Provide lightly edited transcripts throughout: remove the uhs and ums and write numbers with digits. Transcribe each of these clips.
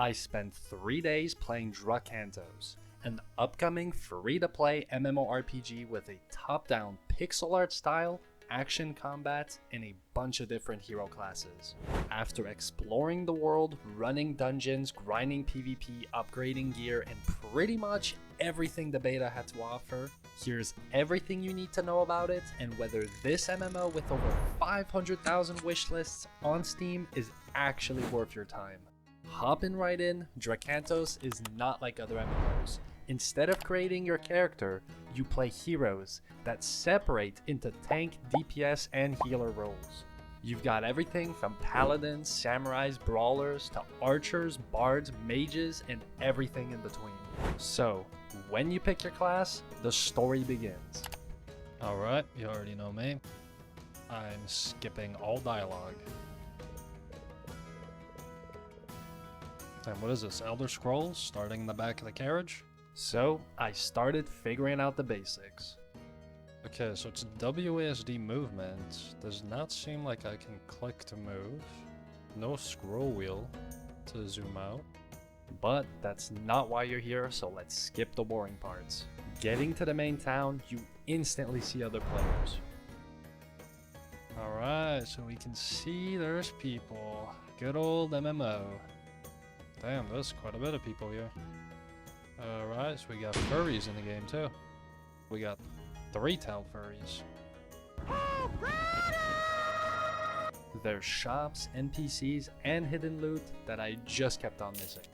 I spent 3 days playing Drakantos, an upcoming free-to-play MMORPG with a top-down pixel art style, action combat, and a bunch of different hero classes. After exploring the world, running dungeons, grinding PvP, upgrading gear, and pretty much everything the beta had to offer, here's everything you need to know about it and whether this MMO with over 500,000 wishlists on Steam is actually worth your time. Hopping right in, Drakantos is not like other MMOs. Instead of creating your character, you play heroes that separate into tank, DPS, and healer roles. You've got everything from paladins, samurais, brawlers, to archers, bards, mages, and everything in between. So, when you pick your class, the story begins. Alright, you already know me. I'm skipping all dialogue. And what is this, Elder Scrolls, starting in the back of the carriage? So, I started figuring out the basics. Okay, so it's WASD movement. Does not seem like I can click to move. No scroll wheel to zoom out. But that's not why you're here, so let's skip the boring parts. Getting to the main town, you instantly see other players. Alright, so we can see there's people. Good old MMO. Damn, there's quite a bit of people here. Alright, so we got furries in the game too. We got 3-tailed furries. There's shops, NPCs, and hidden loot that I just kept on missing.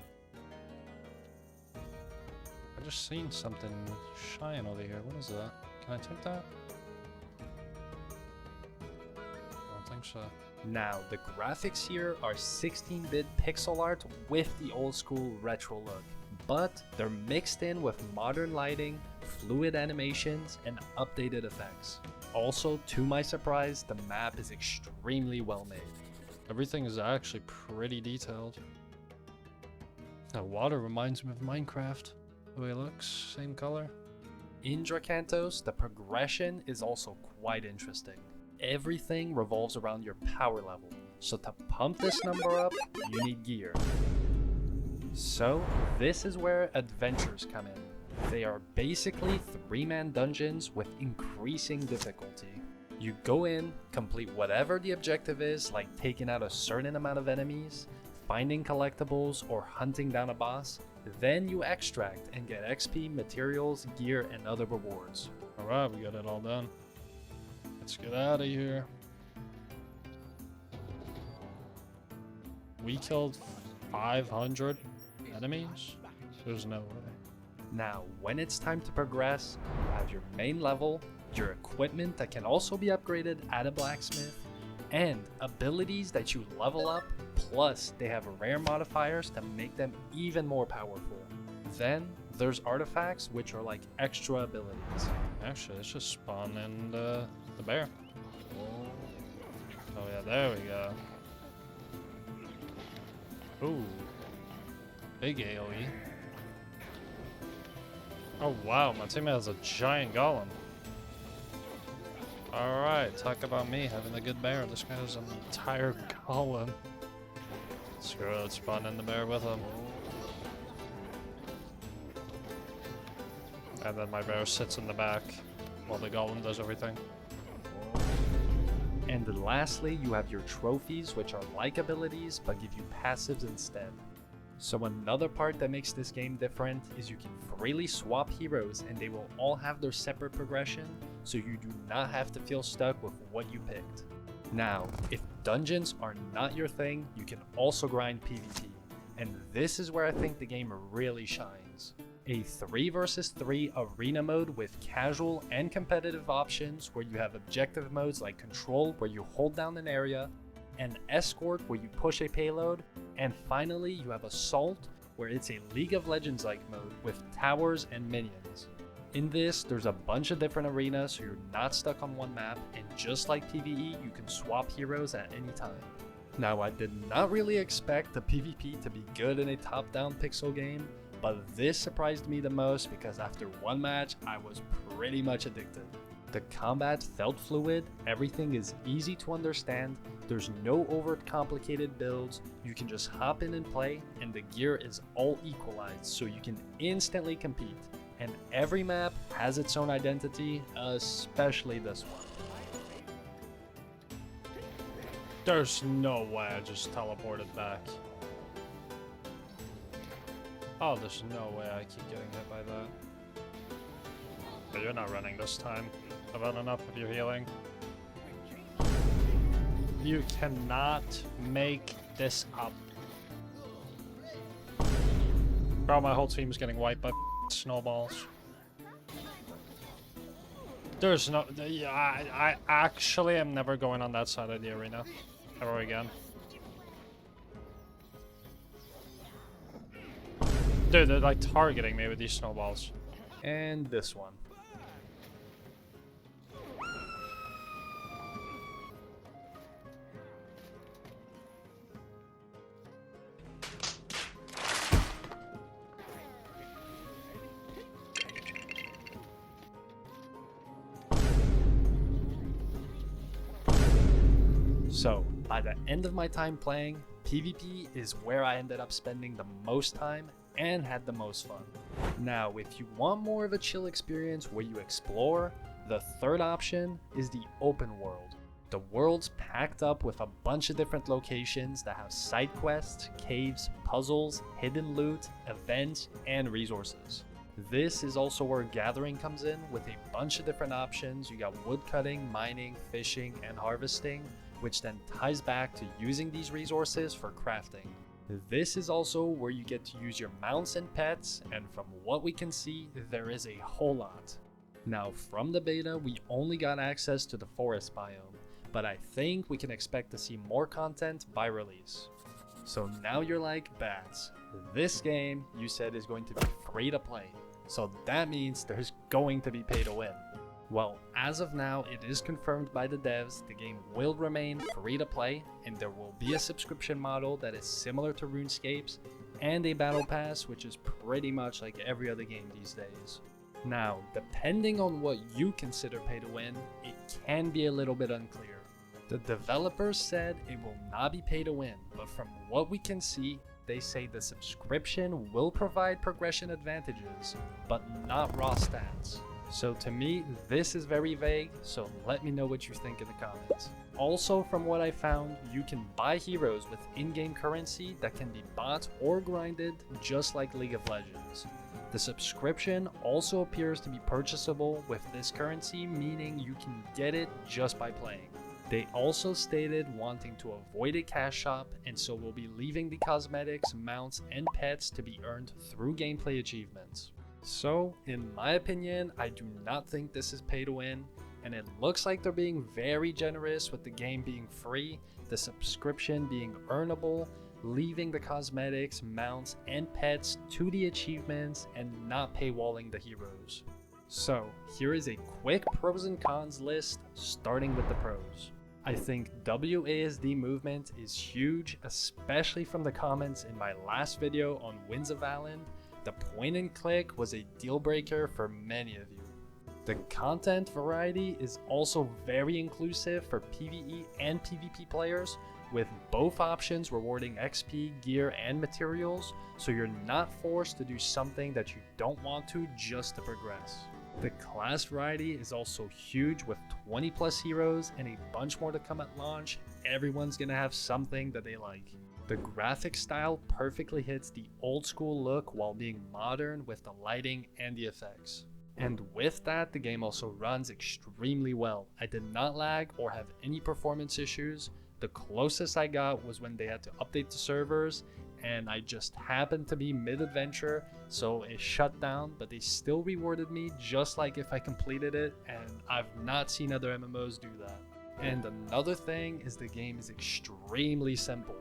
I just seen something shine over here. What is that? Can I take that? I don't think so. Now, the graphics here are 16-bit pixel art with the old school retro look, but they're mixed in with modern lighting, fluid animations, and updated effects. Also, to my surprise, the map is extremely well made. Everything is actually pretty detailed. That water reminds me of Minecraft. The way it looks, same color. In Drakantos, the progression is also quite interesting. Everything revolves around your power level, so to pump this number up, you need gear. So, this is where adventures come in. They are basically 3-man dungeons with increasing difficulty. You go in, complete whatever the objective is, like taking out a certain amount of enemies, finding collectibles, or hunting down a boss, then you extract and get XP, materials, gear, and other rewards. Alright, we got it all done. Let's get out of here. We killed 500 enemies? There's no way. Now, when it's time to progress, you have your main level, your equipment that can also be upgraded at a blacksmith, and abilities that you level up, plus they have rare modifiers to make them even more powerful. Then, there's artifacts which are like extra abilities. Actually, let's just spawn in the bear. Oh yeah, there we go. Ooh. Big AoE. Oh wow, my teammate has a giant golem. Alright, talk about me having a good bear. This guy has an entire golem. Screw it, let's spawn in the bear with him. And then my bear sits in the back while the golem does everything. And lastly, you have your trophies, which are like abilities, but give you passives instead. So another part that makes this game different is you can freely swap heroes and they will all have their separate progression, so you do not have to feel stuck with what you picked. Now, if dungeons are not your thing, you can also grind PvP, and this is where I think the game really shines. A 3 vs 3 arena mode with casual and competitive options where you have objective modes like control where you hold down an area, and escort where you push a payload, and finally you have assault where it's a League of Legends like mode with towers and minions. In this, there's a bunch of different arenas so you're not stuck on one map, and just like PvE, you can swap heroes at any time. Now, I did not really expect the PvP to be good in a top-down pixel game, but this surprised me the most because after one match, I was pretty much addicted. The combat felt fluid, everything is easy to understand, there's no overt complicated builds, you can just hop in and play, and the gear is all equalized so you can instantly compete. And every map has its own identity, especially this one. There's no way I just teleported back. Oh, there's no way I keep getting hit by that. But you're not running this time. I've had enough of your healing. You cannot make this up. Bro, my whole team's getting wiped by snowballs. There's no... Yeah, I actually am never going on that side of the arena. Ever again. Dude, they're like targeting me with these snowballs. And this one. So, by the end of my time playing, PvP is where I ended up spending the most time and had the most fun. Now, if you want more of a chill experience where you explore, the third option is the open world. The world's packed up with a bunch of different locations that have side quests, caves, puzzles, hidden loot, events, and resources. This is also where gathering comes in with a bunch of different options. You got woodcutting, mining, fishing, and harvesting, which then ties back to using these resources for crafting. This is also where you get to use your mounts and pets, and from what we can see, there is a whole lot. Now, from the beta, we only got access to the forest biome, but I think we can expect to see more content by release. So now you're like, Batz, this game you said is going to be free to play, so that means there's going to be pay to win. Well, as of now, it is confirmed by the devs the game will remain free to play, and there will be a subscription model that is similar to RuneScape's, and a battle pass which is pretty much like every other game these days. Now, depending on what you consider pay to win, it can be a little bit unclear. The developers said it will not be pay to win, but from what we can see, they say the subscription will provide progression advantages, but not raw stats. So to me, this is very vague, so let me know what you think in the comments. Also, from what I found, you can buy heroes with in-game currency that can be bought or grinded just like League of Legends. The subscription also appears to be purchasable with this currency, meaning you can get it just by playing. They also stated wanting to avoid a cash shop, and so will be leaving the cosmetics, mounts, and pets to be earned through gameplay achievements. So, in my opinion, I do not think this is pay to win, and it looks like they're being very generous with the game being free, the subscription being earnable, leaving the cosmetics, mounts, and pets to the achievements, and not paywalling the heroes. So, here is a quick pros and cons list, starting with the pros. I think WASD movement is huge, especially from the comments in my last video on Winds of Valen. The point and click was a deal breaker for many of you. The content variety is also very inclusive for PvE and PvP players, with both options rewarding XP, gear, and materials, so you're not forced to do something that you don't want to just to progress. The class variety is also huge with 20 plus heroes and a bunch more to come at launch. Everyone's gonna have something that they like. The graphic style perfectly hits the old school look while being modern with the lighting and the effects. And with that, the game also runs extremely well. I did not lag or have any performance issues. The closest I got was when they had to update the servers, and I just happened to be mid-adventure, so it shut down, but they still rewarded me just like if I completed it, and I've not seen other MMOs do that. And another thing is the game is extremely simple.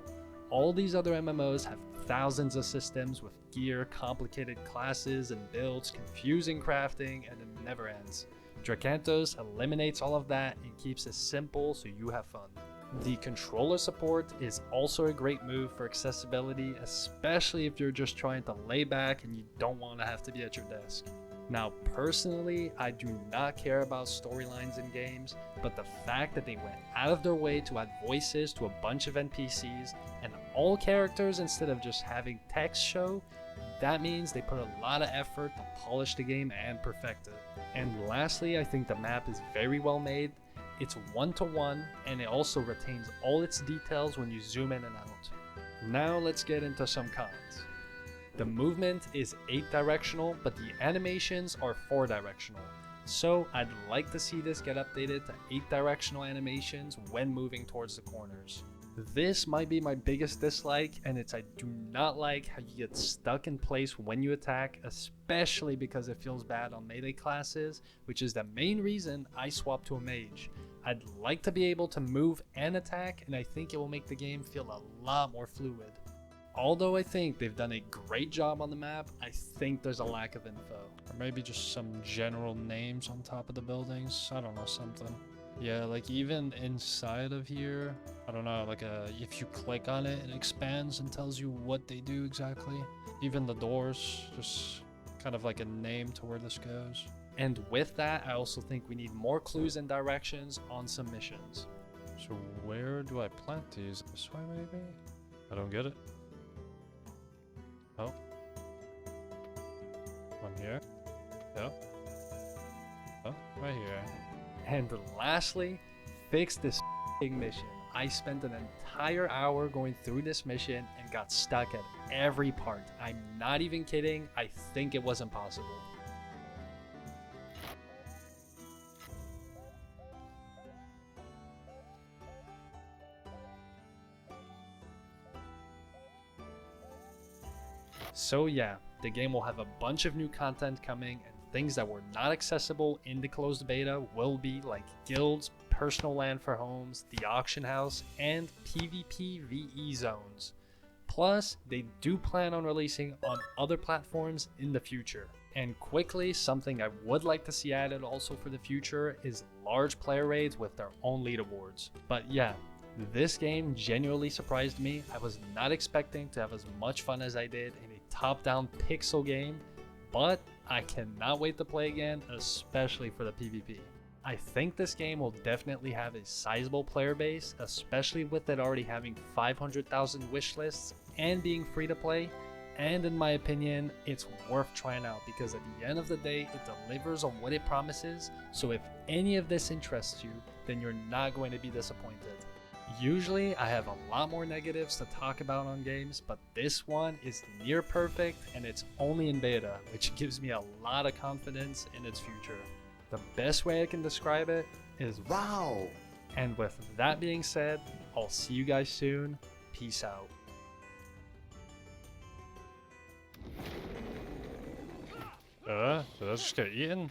All these other MMOs have thousands of systems with gear, complicated classes and builds, confusing crafting, and it never ends. Drakantos eliminates all of that and keeps it simple so you have fun. The controller support is also a great move for accessibility, especially if you're just trying to lay back and you don't want to have to be at your desk. Now, personally, I do not care about storylines in games, but the fact that they went out of their way to add voices to a bunch of NPCs and all characters instead of just having text show, that means they put a lot of effort to polish the game and perfect it. And lastly, I think the map is very well made. It's one-to-one, and it also retains all its details when you zoom in and out. Now let's get into some cons. The movement is 8-directional, but the animations are 4-directional. So I'd like to see this get updated to 8-directional animations when moving towards the corners. This might be my biggest dislike, and it's I do not like how you get stuck in place when you attack, especially because it feels bad on melee classes, which is the main reason I swapped to a mage. I'd like to be able to move and attack, and I think it will make the game feel a lot more fluid. Although I think they've done a great job on the map, I think there's a lack of info. Or maybe just some general names on top of the buildings. I don't know, something. Yeah, like even inside of here, I don't know, like if you click on it, it expands and tells you what they do exactly. Even the doors, just kind of like a name to where this goes. And with that, I also think we need more clues and directions on some missions. So where do I plant these? This way maybe? I don't get it. Oh. One here. Yep. Oh, right here. And lastly, fix this mission. I spent an entire hour going through this mission and got stuck at every part. I'm not even kidding, I think it was impossible. So yeah, the game will have a bunch of new content coming, and things that were not accessible in the closed beta will be, like guilds, personal land for homes, the auction house, and PvP VE zones. Plus, they do plan on releasing on other platforms in the future. And quickly, something I would like to see added also for the future is large player raids with their own leaderboards. But yeah, this game genuinely surprised me. I was not expecting to have as much fun as I did in a top-down pixel game, but I cannot wait to play again, especially for the PvP. I think this game will definitely have a sizable player base, especially with it already having 500,000 wish lists and being free to play. And in my opinion, it's worth trying out because at the end of the day, it delivers on what it promises. So if any of this interests you, then you're not going to be disappointed. Usually I have a lot more negatives to talk about on games, but this one is near perfect and it's only in beta, which gives me a lot of confidence in its future. The best way I can describe it is wow! And with that being said, I'll see you guys soon. Peace out. Did I just get eaten?